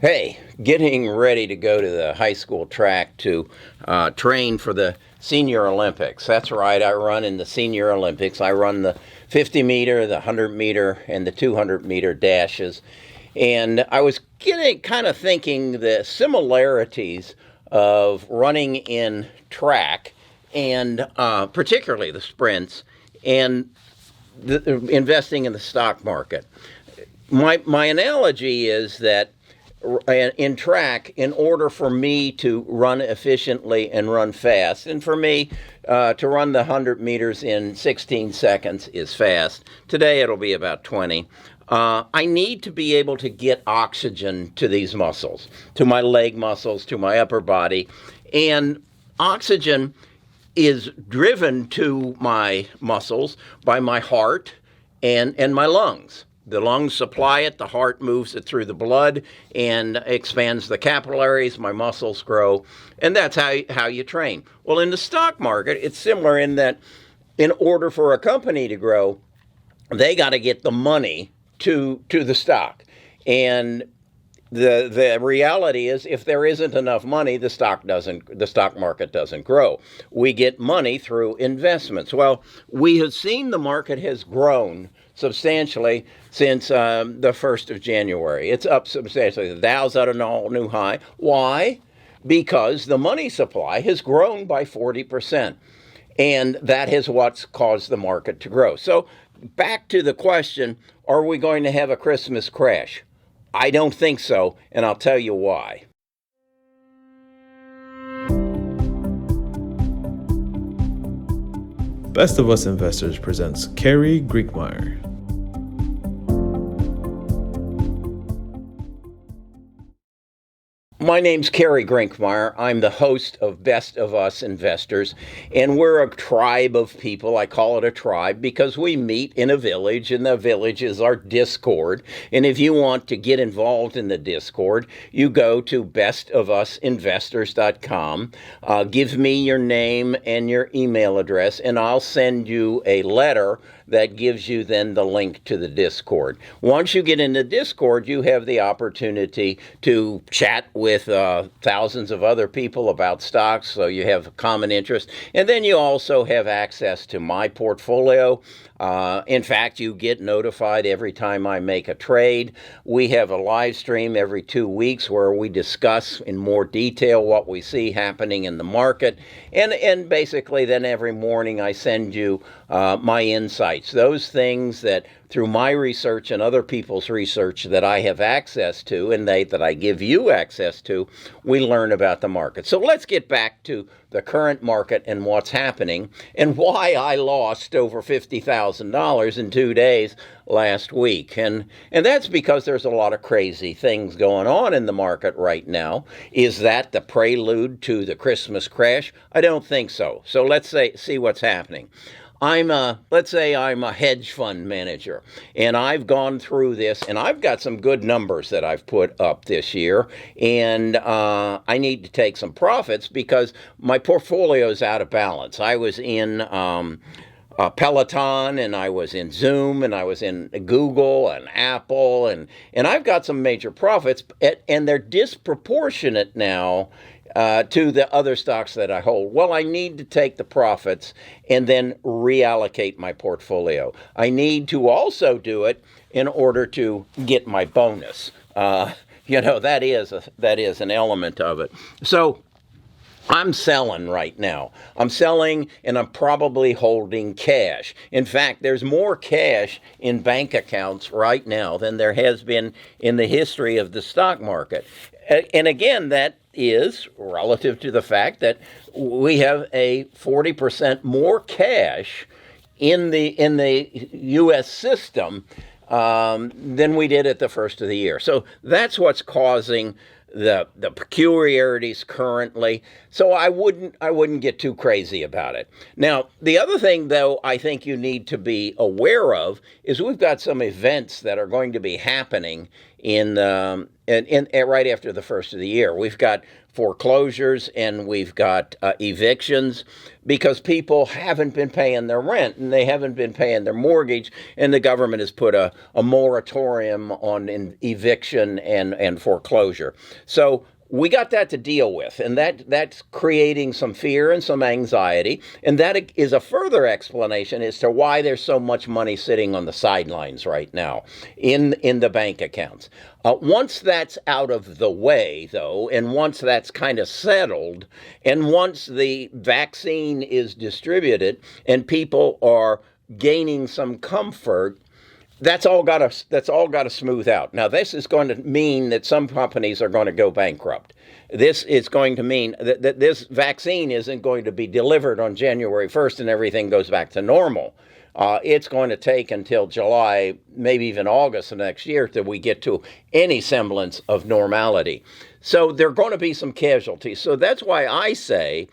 Hey, getting ready to go to the high school track to train for the Senior Olympics. That's right, I run in the Senior Olympics. I run the 50 meter, the 100 meter, and the 200 meter dashes. And I was getting kind of thinking the similarities of running in track and particularly the sprints and investing in the stock market. My analogy is that in track, in order for me to run efficiently and run fast, and for me to run the 100 meters in 16 seconds is fast. Today it'll be about 20. I need to be able to get oxygen to these muscles, to my leg muscles, to my upper body. And oxygen is driven to my muscles by my heart and my lungs. The lungs supply it, the heart moves it through the blood and expands the capillaries, my muscles grow, and that's how you train. Well, in the stock market, it's similar in that in order for a company to grow, they got to get the money to the stock. And the reality is if there isn't enough money, the stock market doesn't grow. We get money through investments. Well, we have seen the market has grown substantially since the 1st of January. It's up substantially. The Dow's at an all-new high. Why? Because the money supply has grown by 40%. And that is what's caused the market to grow. So back to the question, are we going to have a Christmas crash? I don't think so, and I'll tell you why. Best of Us Investors presents Carrie Grinkmeyer. My name's Carrie Grinkmeyer. I'm the host of Best of Us Investors, and we're a tribe of people. I call it a tribe because we meet in a village, and the village is our Discord. And if you want to get involved in the Discord, you go to bestofusinvestors.com. Give me your name and your email address, and I'll send you a letter that gives you then the link to the Discord. Once you get in the Discord, you have the opportunity to chat with thousands of other people about stocks, so you have a common interest. And then you also have access to my portfolio. In fact, you get notified every time I make a trade. We have a live stream every 2 weeks where we discuss in more detail what we see happening in the market. And basically then every morning I send you my insights, those things that through my research and other people's research that I have access to and that I give you access to, we learn about the market. So let's get back to the current market and what's happening and why I lost over $50,000 in 2 days last week. And that's because there's a lot of crazy things going on in the market right now. Is that the prelude to the Christmas crash? I don't think so. So let's see what's happening. Let's say I'm a hedge fund manager, and I've gone through this, and I've got some good numbers that I've put up this year, and I need to take some profits because my portfolio is out of balance. I was in Peloton, and I was in Zoom, and I was in Google and Apple, and I've got some major profits, and they're disproportionate now to the other stocks that I hold. Well, I need to take the profits and then reallocate my portfolio. I need to also do it in order to get my bonus. That is an element of it. So I'm selling right now. I'm selling, and I'm probably holding cash. In fact, there's more cash in bank accounts right now than there has been in the history of the stock market. And again, that is relative to the fact that we have a 40% more cash in the U.S. system than we did at the first of the year. So that's what's causing the peculiarities currently. So I wouldn't get too crazy about it. Now, the other thing, though, I think you need to be aware of is we've got some events that are going to be happening right after the first of the year. We've got foreclosures and we've got evictions because people haven't been paying their rent and they haven't been paying their mortgage, and the government has put a moratorium on eviction and foreclosure. So we got that to deal with, and that's creating some fear and some anxiety, and that is a further explanation as to why there's so much money sitting on the sidelines right now in the bank accounts. Once that's out of the way, though, and once that's kind of settled, and once the vaccine is distributed and people are gaining some comfort, that's all got to smooth out. Now, this is going to mean that some companies are going to go bankrupt. This is going to mean that this vaccine isn't going to be delivered on January 1st and everything goes back to normal. It's going to take until July, maybe even August of next year, till we get to any semblance of normality. So there are going to be some casualties. So that's why I say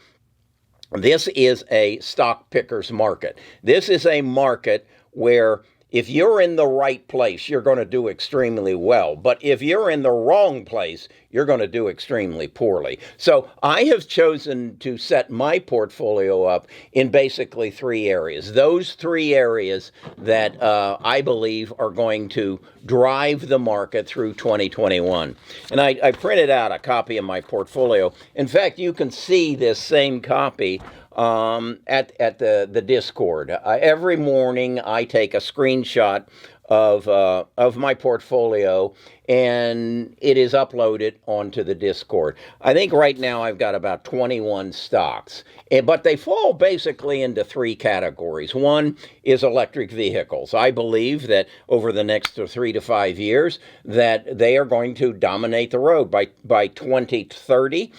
this is a stock picker's market. This is a market where if you're in the right place, you're going to do extremely well. But if you're in the wrong place, you're going to do extremely poorly. So I have chosen to set my portfolio up in basically three areas. Those three areas that I believe are going to drive the market through 2021. And I printed out a copy of my portfolio. In fact, you can see this same copy at the Discord. Every morning I take a screenshot of my portfolio, and it is uploaded onto the Discord. I think right now I've got about 21 stocks, but they fall basically into three categories. One is electric vehicles. I believe that over the next 3 to 5 years that they are going to dominate the road. By 2030,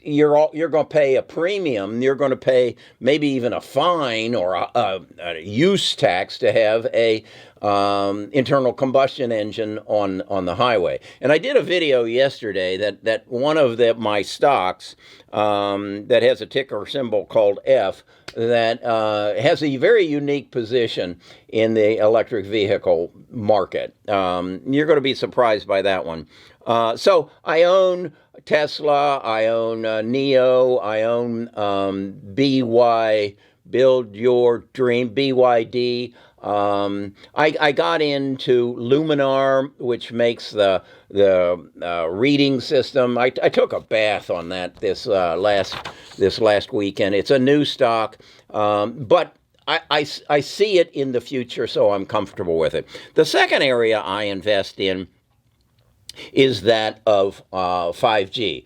you're going to pay a premium. You're going to pay maybe even a fine or a use tax to have a internal combustion engine on the highway. And I did a video yesterday that one of my stocks that has a ticker symbol called F that has a very unique position in the electric vehicle market. You're going to be surprised by that one. So I own Tesla, I own NIO, I own BY, Build Your Dream, BYD. I got into Luminar, which makes the reading system. I took a bath on that this last weekend. It's a new stock, but I see it in the future, so I'm comfortable with it. The second area I invest in is that of 5G.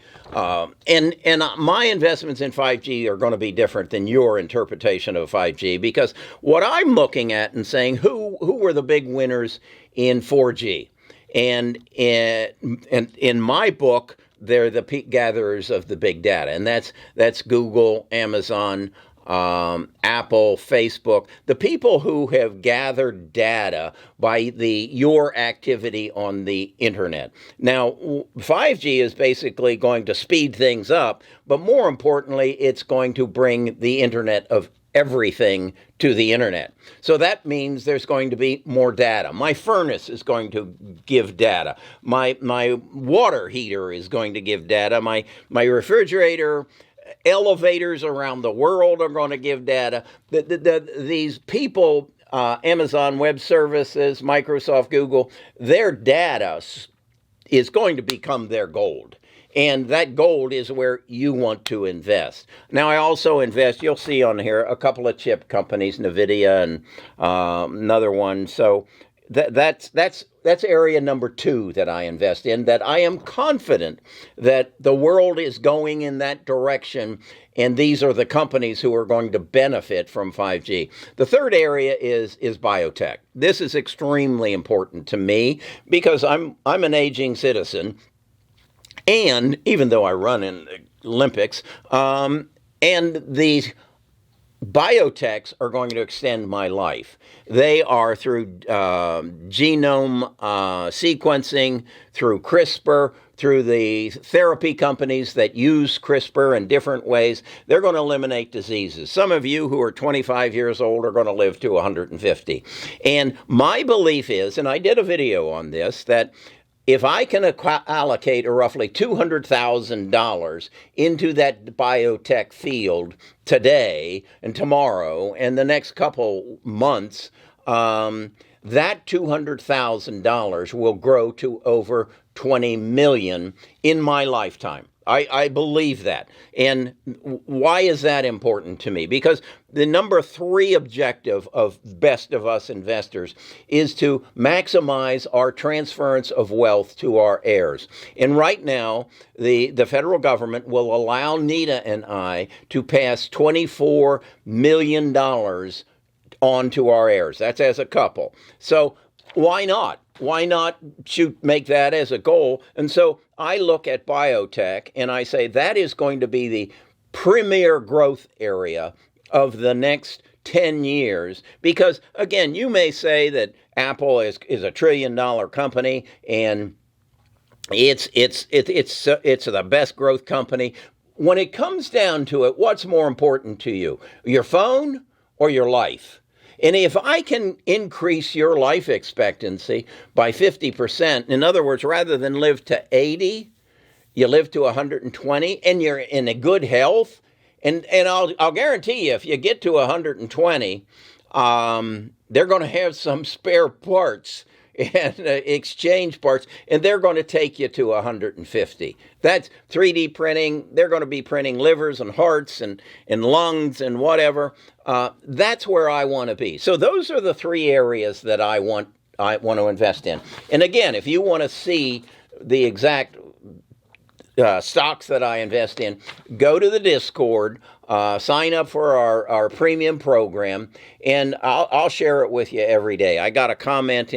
And my investments in 5G are going to be different than your interpretation of 5G, because what I'm looking at and saying, who were the big winners in 4G? And in my book, they're the peak gatherers of the big data, and that's Google, Amazon, Apple, Facebook, the people who have gathered data by your activity on the internet. Now, 5G is basically going to speed things up, but more importantly, it's going to bring the internet of everything to the internet. So that means there's going to be more data. My furnace is going to give data. My water heater is going to give data. My refrigerator, elevators around the world are going to give data. These people, Amazon Web Services, Microsoft, Google, their data is going to become their gold. And that gold is where you want to invest. Now, I also invest, you'll see on here, a couple of chip companies, NVIDIA and another one. So that's area number 2 that I invest in, that I am confident that the world is going in that direction, and these are the companies who are going to benefit from 5G. The third area is biotech. This is extremely important to me because I'm an aging citizen, and even though I run in the Olympics, and these biotechs are going to extend my life. They are through genome sequencing, through CRISPR, through the therapy companies that use CRISPR in different ways. They're going to eliminate diseases. Some of you who are 25 years old are going to live to 150. And my belief is, and I did a video on this, that if I can allocate roughly $200,000 into that biotech field today and tomorrow and the next couple months, that $200,000 will grow to over 20 million in my lifetime. I believe that. And why is that important to me? Because the number 3 objective of Best of Us investors is to maximize our transference of wealth to our heirs. And right now, the federal government will allow Nita and I to pass $24 million on to our heirs. That's as a couple. So why not? Why not make that as a goal? And so I look at biotech and I say that is going to be the premier growth area of the next 10 years. Because, again, you may say that Apple is a $1 trillion company and it's the best growth company. When it comes down to it, what's more important to you, your phone or your life? And if I can increase your life expectancy by 50%, in other words, rather than live to 80, you live to 120 and you're in a good health, and I'll guarantee you, if you get to 120, they're going to have some spare parts and exchange parts, and they're going to take you to 150. That's 3D printing. They're going to be printing livers and hearts and lungs and whatever. That's where I want to be. So those are the 3 areas that I want to invest in. And again, if you want to see the exact stocks that I invest in, go to the Discord, sign up for our premium program, and I'll share it with you every day. I got a comment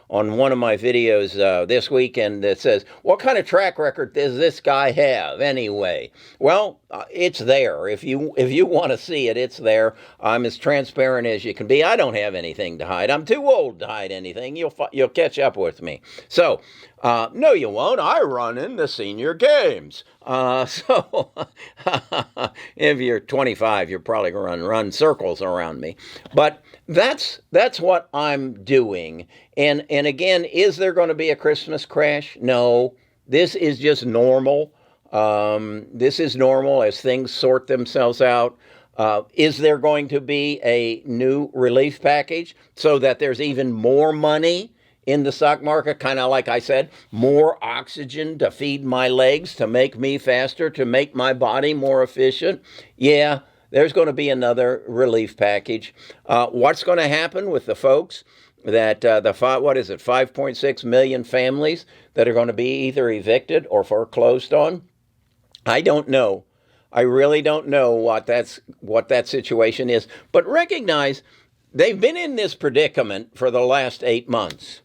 on one of my videos this weekend that says, what kind of track record does this guy have anyway? Well, it's there. If you want to see it, it's there. I'm as transparent as you can be. I don't have anything to hide. I'm too old to hide anything. You'll catch up with me. So, no, you won't. I run in the senior games. So if you're 25, you're probably going to run circles around me. But that's what I'm doing. And again, is there going to be a Christmas crash? No. This is just normal. This is normal as things sort themselves out. Is there going to be a new relief package so that there's even more money in the stock market? Kind of like I said, more oxygen to feed my legs, to make me faster, to make my body more efficient. Yeah, there's going to be another relief package. What's going to happen with the folks that 5.6 million families that are going to be either evicted or foreclosed on? I don't know. I really don't know what that situation is. But recognize they've been in this predicament for the last 8 months,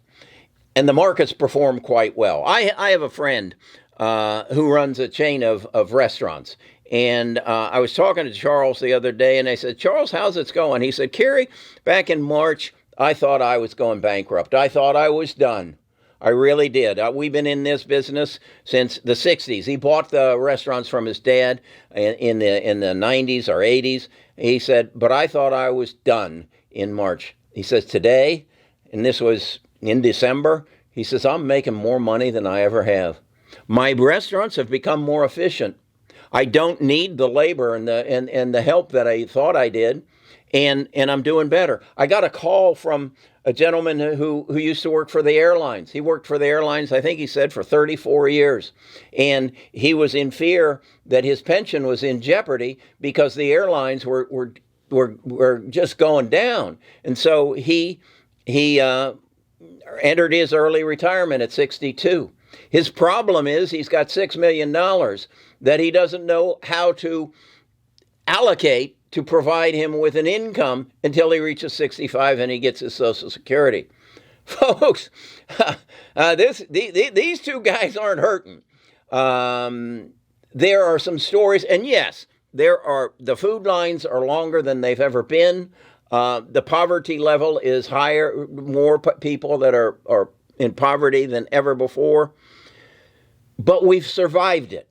and the markets perform quite well. I have a friend who runs a chain of restaurants. And I was talking to Charles the other day, and I said, Charles, how's it going? He said, Kerry, back in March, I thought I was going bankrupt. I thought I was done. I really did. We've been in this business since the 60s. He bought the restaurants from his dad in the 90s or 80s. He said, but I thought I was done in March. He says, today, and this was in December, he says, I'm making more money than I ever have. My restaurants have become more efficient. I don't need the labor and the help that I thought I did, and I'm doing better. I got a call from a gentleman who used to work for the airlines. He worked for the airlines, I think he said, for 34 years. And he was in fear that his pension was in jeopardy because the airlines were just going down. And so he entered his early retirement at 62. His problem is he's got $6 million that he doesn't know how to allocate to provide him with an income until he reaches 65 and he gets his Social Security. Folks, these 2 guys aren't hurting. There are some stories, and yes, the food lines are longer than they've ever been. The poverty level is higher, more people that are in poverty than ever before. But we've survived it,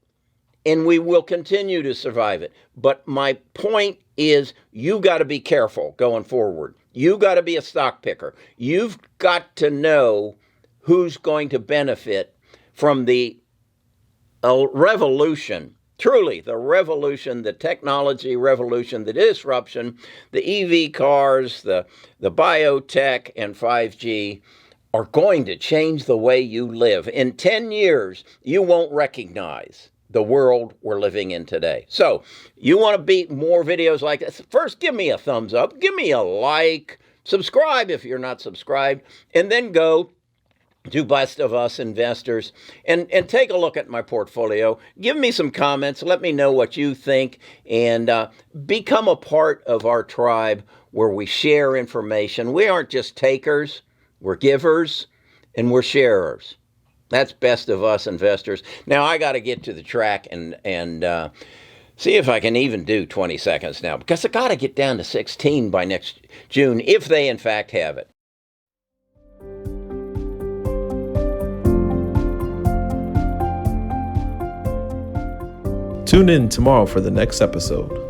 and we will continue to survive it. But my point is, you got to be careful going forward. You got to be a stock picker. You've got to know who's going to benefit from the revolution, truly the revolution, the technology revolution, the disruption, the EV cars, the biotech, and 5G are going to change the way you live. In 10 years, you won't recognize the world we're living in today. So, you want to beat more videos like this? First, give me a thumbs up, give me a like, subscribe if you're not subscribed, and then go to Best of Us Investors and take a look at my portfolio. Give me some comments. Let me know what you think, and become a part of our tribe where we share information. We aren't just takers, we're givers, and we're sharers. That's Best of Us Investors. Now, I got to get to the track and see if I can even do 20 seconds now, because I got to get down to 16 by next June, if they in fact have it. Tune in tomorrow for the next episode.